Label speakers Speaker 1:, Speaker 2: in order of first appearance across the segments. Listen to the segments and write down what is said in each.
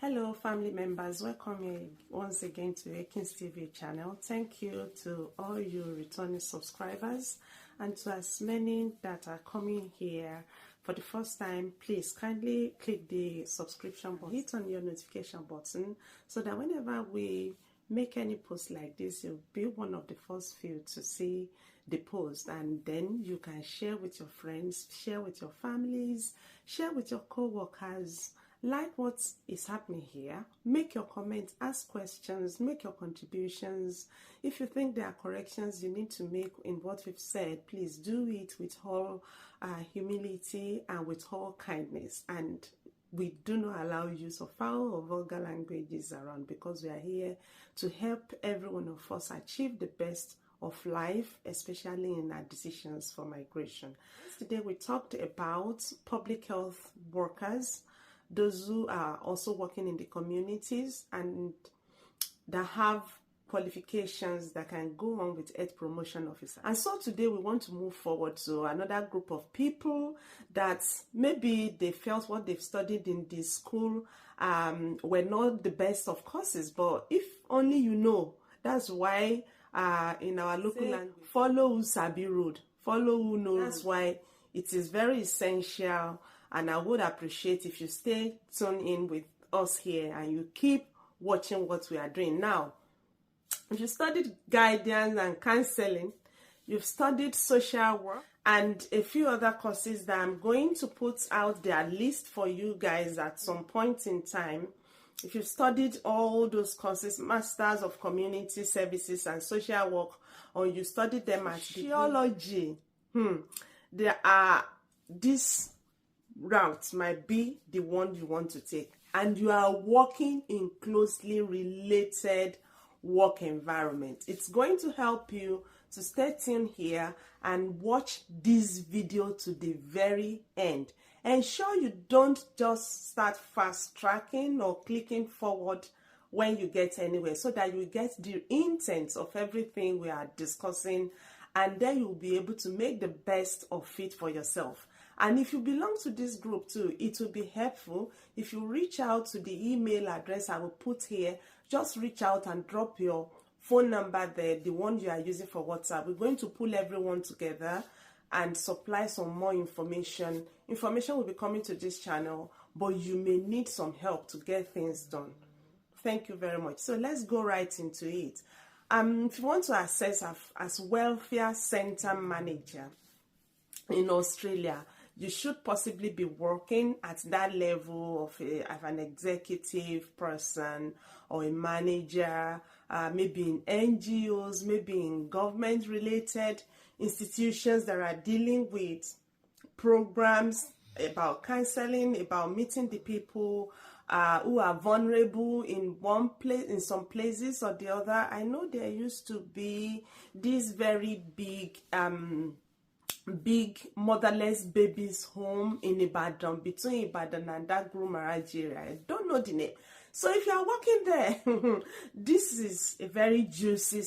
Speaker 1: Hello family members, welcome you once again to Akins TV channel. Thank you to all you returning subscribers and to as many that are coming here for the first time. Please kindly click the subscription button, hit on your notification button so that whenever we make any post like this, you'll be one of the first few to see the post, and then you can share with your friends, share with your families, share with your co-workers. Like what is happening here, make your comments, ask questions, make your contributions. If you think there are corrections you need to make in what we've said, please do it with all humility and with all kindness. And we do not allow use of foul or vulgar languages around, because we are here to help every one of us achieve the best of life, especially in our decisions for migration. Today we talked about public health workers, those who are also working in the communities and that have qualifications that can go on with health promotion officer. And so today we want to move forward to another group of people that maybe they felt what they've studied in the school were not the best of courses, but if only you know, that's why in our local language, follow who sabi road, follow who knows. That's why it is very essential, and I would appreciate if you stay tuned in with us here and you keep watching what we are doing. Now, if you studied guidance and counseling, you've studied social work and a few other courses that I'm going to put out their list for you guys at some point in time. If you've studied all those courses, Masters of Community Services and Social Work, or you studied them at Sociology, there are these routes might be the one you want to take, and you are working in closely related work environment. It's going to help you to stay tuned here and watch this video to the very end. Ensure you don't just start fast tracking or clicking forward when you get anywhere, so that you get the intent of everything we are discussing, and then you'll be able to make the best of it for yourself. And if you belong to this group too, it will be helpful if you reach out to the email address I will put here. Just reach out and drop your phone number there, the one you are using for WhatsApp. We're going to pull everyone together and supply some more information. Information will be coming to this channel, but you may need some help to get things done. Thank you very much. So let's go right into it. If you want to access as welfare center manager in Australia, you should possibly be working at that level of an executive person or a manager, maybe in NGOs, maybe in government-related institutions that are dealing with programs about counseling, about meeting the people who are vulnerable in one place, in some places or the other. I know there used to be this very big motherless babies home in Ibadan, between Ibadan and that Grumaraji area. I don't know the name. So if you are working there, this is a very juicy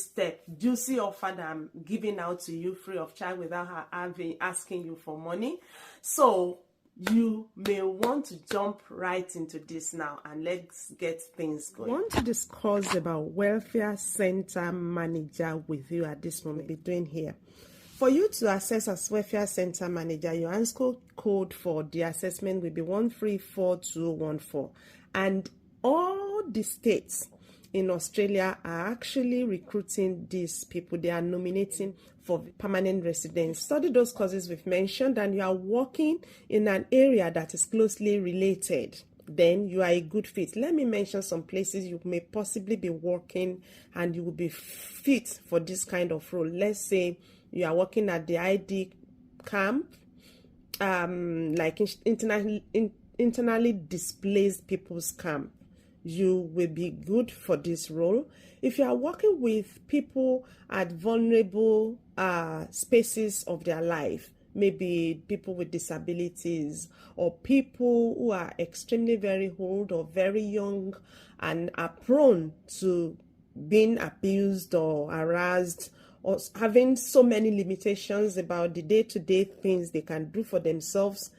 Speaker 1: juicy offer that I'm giving out to you free of charge without asking you for money. So you may want to jump right into this now, and let's get things going. I want to discuss about welfare center manager with you at this moment. Be doing here. For you to access as welfare center manager, your ANSCO code for the assessment will be 134214, and all the states in Australia are actually recruiting these people. They are nominating for permanent residence. Study those courses we've mentioned, and you are working in an area that is closely related, then you are a good fit. Let me mention some places you may possibly be working and you will be fit for this kind of role. Let's say you are working at the ID camp, like internally displaced people's camp. You will be good for this role. If you are working with people at vulnerable spaces of their life, maybe people with disabilities or people who are extremely very old or very young and are prone to being abused or harassed or having so many limitations about the day-to-day things they can do for themselves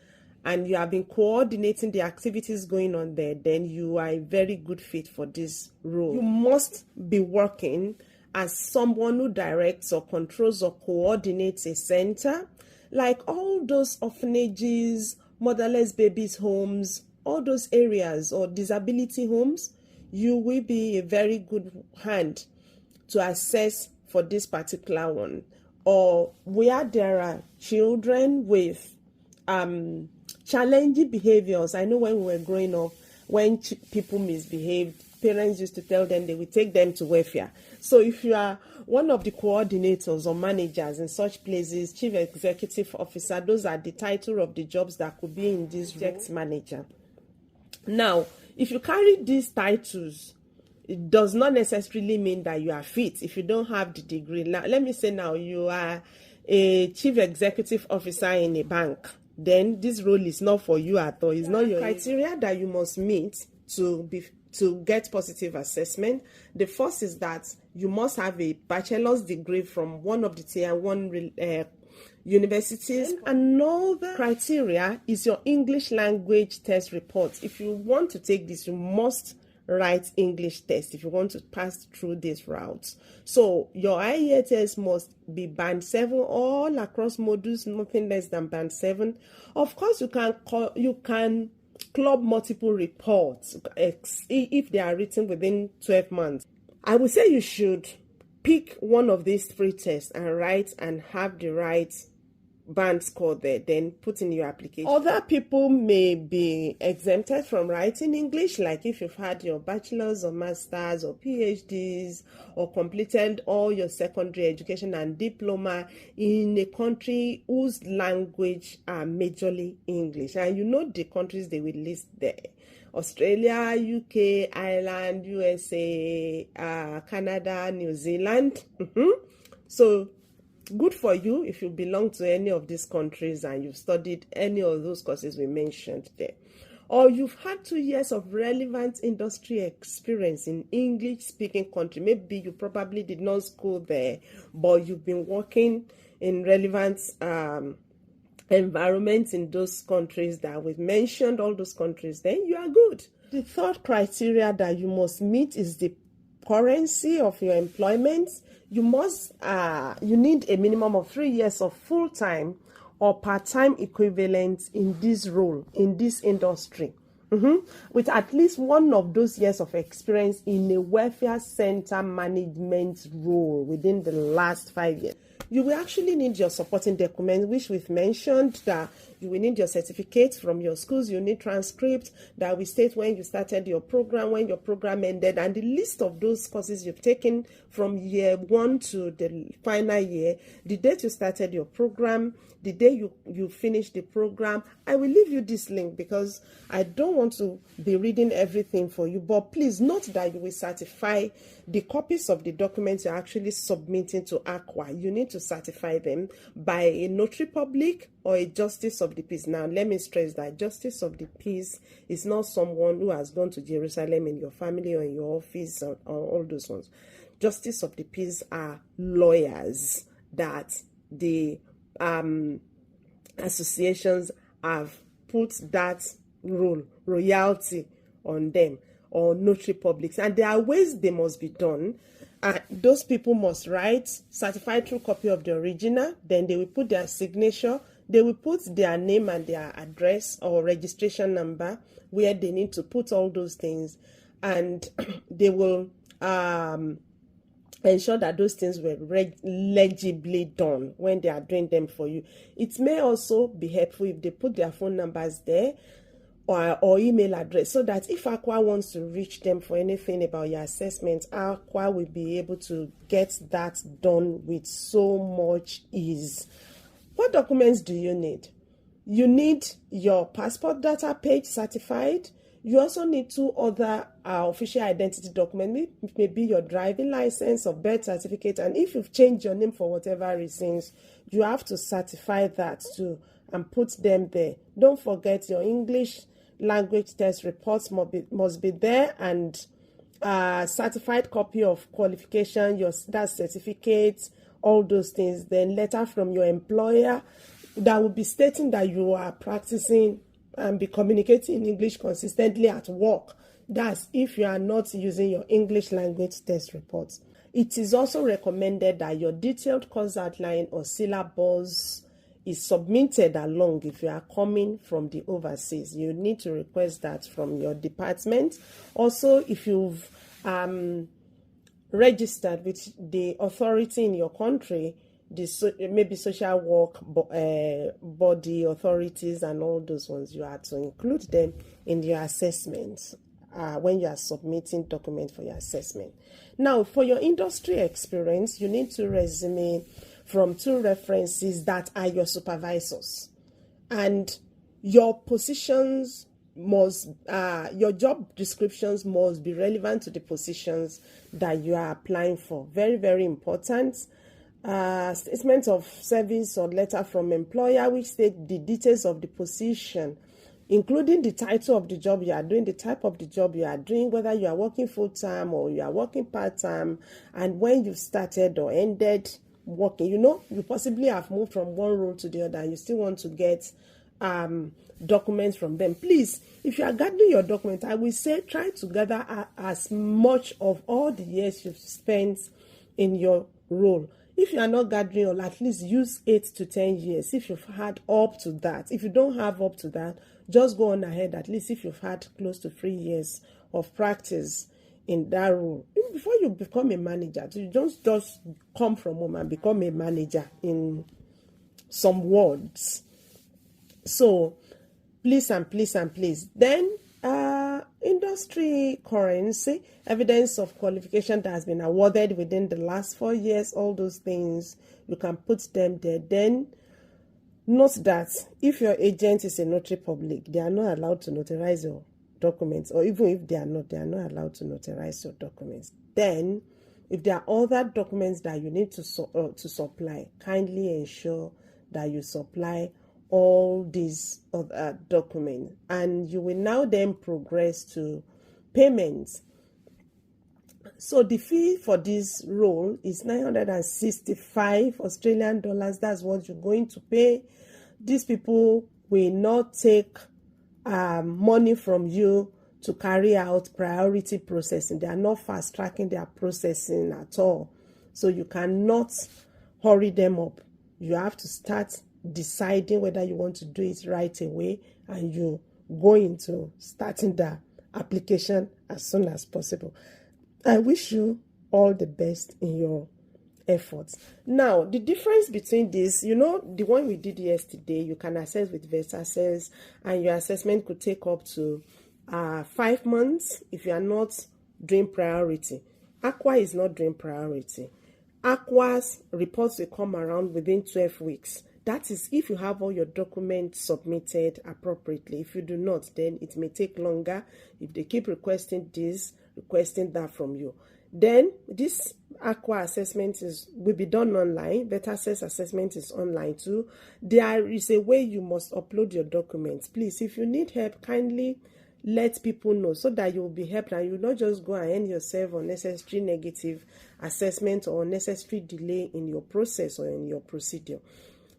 Speaker 1: and you have been coordinating the activities going on there, then you are a very good fit for this role. You must be working as someone who directs or controls or coordinates a center, like all those orphanages, motherless babies homes, all those areas, or disability homes. You will be a very good hand to assess for this particular one. Or where there are children with challenging behaviors. I know when we were growing up, when people misbehaved, parents used to tell them they would take them to welfare. So if you are one of the coordinators or managers in such places, chief executive officer, those are the title of the jobs that could be in this project manager. Now, if you carry these titles, it does not necessarily mean that you are fit if you don't have the degree. Now, let me say now you are a chief executive officer in a bank. Then this role is not for you at all. It's not your criteria that you must meet to get positive assessment. The first is that you must have a bachelor's degree from one of the tier 1 universities. Another criteria is your English language test report. If you want to take this, you must write English test if you want to pass through this route. So your IELTS must be band 7 all across modules, nothing less than band 7. Of course, you can club multiple reports if they are written within 12 months. I would say you should pick one of these 3 tests and write and have the right band score there, then put in your application. Other people may be exempted from writing English, like if you've had your bachelor's or master's or PhDs or completed all your secondary education and diploma in a country whose language are majorly English. And you know the countries they will list there: Australia, UK, Ireland, USA, Canada, New Zealand. So good for you if you belong to any of these countries and you've studied any of those courses we mentioned there. Or you've had 2 years of relevant industry experience in English-speaking country. Maybe you probably did not school there, but you've been working in relevant environments in those countries that we've mentioned, all those countries, then you are good. The third criteria that you must meet is the currency of your employment. You need a minimum of 3 years of full-time or part-time equivalent in this role, in this industry, with at least one of those years of experience in a welfare center management role within the last 5 years. You will actually need your supporting documents, which we've mentioned, that you will need your certificates from your schools, you need transcripts that will state when you started your program, when your program ended, and the list of those courses you've taken from year 1 to the final year, the date you started your program, the day you finished the program. I will leave you this link because I don't want to be reading everything for you, but please note that you will certify the copies of the documents you're actually submitting to ACWA. You need to certify them by a notary public or a justice of the peace. Now, let me stress that justice of the peace is not someone who has gone to Jerusalem in your family or in your office or all those ones. Justice of the peace are lawyers that the associations have put that royalty on them, or notary publics, and there are ways they must be done. Those people must write certified true copy of the original, then they will put their signature, they will put their name and their address or registration number where they need to put all those things, and they will ensure that those things were legibly done when they are doing them for you. It may also be helpful if they put their phone numbers there or email address, so that if ACWA wants to reach them for anything about your assessment, ACWA will be able to get that done with so much ease. What documents do you need? You need your passport data page certified. You also need 2 other official identity documents, maybe your driving license or birth certificate. And if you've changed your name for whatever reasons, you have to certify that too and put them there. Don't forget your English language test reports must be there, and certified copy of qualification, that certificate, all those things. Then letter from your employer that will be stating that you are practicing be communicating in English consistently at work. That's if you are not using your English language test reports. It is also recommended that your detailed course outline or syllabus is submitted along if you are coming from the overseas. You need to request that from your department. Also, if you've registered with the authority in your country, maybe social work body authorities and all those ones, you are to include them in your assessment when you are submitting documents for your assessment. Now, for your industry experience, you need to resume from 2 references that are your supervisors, and your positions must your job descriptions must be relevant to the positions that you are applying for. Very, very important. Statement of service or letter from employer which state the details of the position, including the title of the job you are doing, the type of the job you are doing, whether you are working full-time or you are working part-time, and when you started or ended working. You possibly have moved from one role to the other and you still want to get documents from them. Please, if you are gathering your document, I will say try to gather as much of all the years you've spent in your role. If you are not gathering, or at least use 8 to 10 years if you've had up to that. If you don't have up to that, just go on ahead, at least if you've had close to 3 years of practice in that role. Even before you become a manager, you don't just come from home and become a manager in some words. So please and please and please. Then industry currency, evidence of qualification that has been awarded within the last 4 years, all those things, you can put them there. Then note that if your agent is a notary public, they are not allowed to notarize your documents, or even if they are not allowed to notarize your documents. Then if there are other documents that you need to supply, kindly ensure that you supply all these other documents, and you will now then progress to payments. So the fee for this role is 965 Australian dollars. That's what you're going to pay. These people will not take money from you to carry out priority processing. They are not fast tracking their processing at all. So you cannot hurry them up. You have to start deciding whether you want to do it right away, and you go into starting the application as soon as possible. I wish you all the best in your efforts. Now, the difference between this, the one we did yesterday, you can assess with VESASSES, and your assessment could take up to 5 months if you are not doing priority. Aqua is not doing priority. Aqua's reports will come around within 12 weeks. That is if you have all your documents submitted appropriately. If you do not, then it may take longer. If they keep requesting this, requesting that from you, then this Aqua assessment will be done online. VESASSES assessment is online too. There is a way you must upload your documents. Please, if you need help, kindly let people know so that you will be helped and you will not just go and end yourself unnecessary negative assessment or unnecessary delay in your process or in your procedure.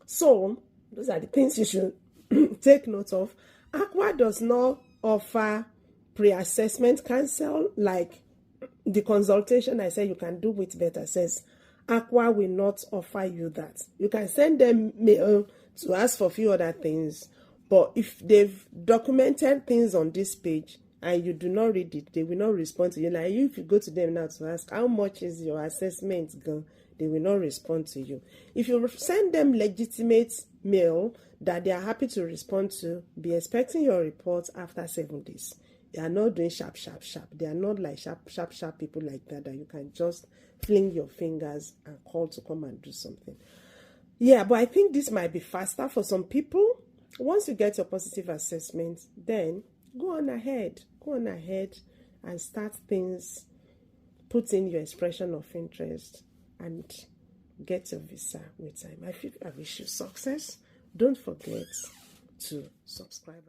Speaker 1: So those are the things you should take note of. Aqua does not offer pre-assessment counsel like the consultation I said you can do with VESASSES. Aqua will not offer you that. You can send them mail to ask for a few other things, but if they've documented things on this page and you do not read it, they will not respond to you. Like if you go to them now to ask how much is your assessment gone, they will not respond to you. If you send them legitimate mail that they are happy to respond to, be expecting your report after 7 days. They are not doing sharp. They are not like sharp people like that you can just fling your fingers and call to come and do something. Yeah, but I think this might be faster for some people. Once you get your positive assessment, then go on ahead and start things, put in your expression of interest and get your visa with time. I wish you success. Don't forget to subscribe.